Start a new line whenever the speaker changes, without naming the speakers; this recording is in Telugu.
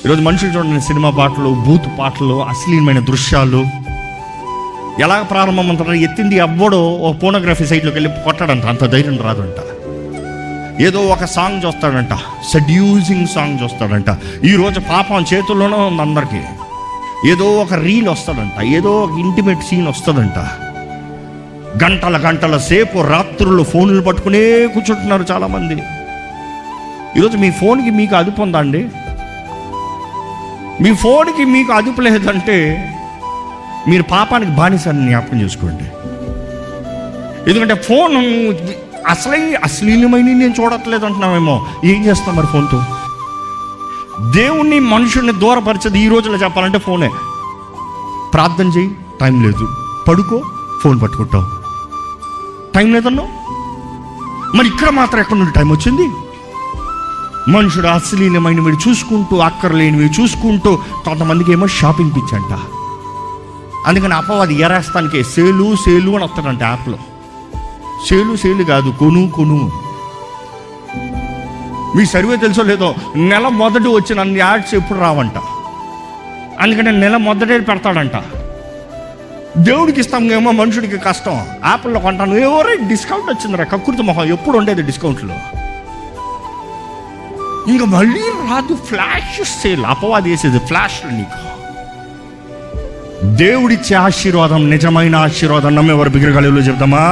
ఈరోజు మనుషులు చూడండి, సినిమా పాటలు, బూత్ పాటలు, అశ్లీలమైన దృశ్యాలు ఎలా ప్రారంభమవుతారో, ఎత్తింది అవ్వడో ఓ పోనోగ్రఫీ సైట్లోకి వెళ్ళి కొట్టాడంట, అంత ధైర్యం రాదంట. ఏదో ఒక సాంగ్ చూస్తాడంట, సెడ్యూసింగ్ సాంగ్ చూస్తాడంట. ఈరోజు పాపం చేతుల్లోనే ఉంది అందరికీ. ఏదో ఒక రీల్ వస్తాడంట, ఏదో ఒక ఇంటిమేట్ సీన్ వస్తుందంట. గంటల గంటల సేపు రాత్రులు ఫోన్లు పట్టుకునే కూర్చుంటున్నారు చాలామంది. ఈరోజు మీ ఫోన్కి మీకు అదుపు ఉందా అండి? మీ ఫోన్కి మీకు అదుపు లేదంటే మీరు పాపానికి బానిసని జ్ఞాపకం చేసుకోండి. ఎందుకంటే ఫోన్ అశ్లీలమైన నేను చూడట్లేదు అంటున్నామేమో. ఏం చేస్తాం మరి ఫోన్తో? దేవుణ్ణి మనుషుల్ని దూరపరిచేది ఈ రోజులో చెప్పాలంటే ఫోనే. ప్రార్థన చేయి, టైం లేదు. పడుకో, ఫోన్ పట్టుకుంటావు, టైం లేదన్నావు. మరి ఇక్కడ మాత్రం ఎక్కడి నుండి టైం వచ్చింది? మనుషుడు అశ్లీలమైనవి చూసుకుంటూ, అక్కర్లేనివి చూసుకుంటూ, కొంతమందికి ఏమో షాపింగ్ పిచ్చి అంట. అందుకని అపవాది ఎరేస్తానికి సేలు అని వస్తాడంట యాప్లో. సేలు కాదు, కొను. మీ సర్వే తెలుసో లేదో, నెల మొదటి వచ్చిన అన్ని యాడ్స్ ఎప్పుడు రావంట. అందుకని నెల మొదటే పెడతాడంట. దేవుడికి ఇస్తాం ఏమో, మనుషుడికి కష్టం. యాప్లో కొంటాను, ఎవరో డిస్కౌంట్ వచ్చిందిరా, కక్కుర్తి మొహం. ఎప్పుడు ఉండేది డిస్కౌంట్లో, ఇంకా మళ్ళీ రాదు. ఫ్లాష్ సేల్ అపవాది వేసేది ఫ్లాష్లు. నీకు దేవుడిచ్చే ఆశీర్వాదం, నిజమైన ఆశీర్వాదం నమ్మేవారు బిగ్గరగా చెప్తామా?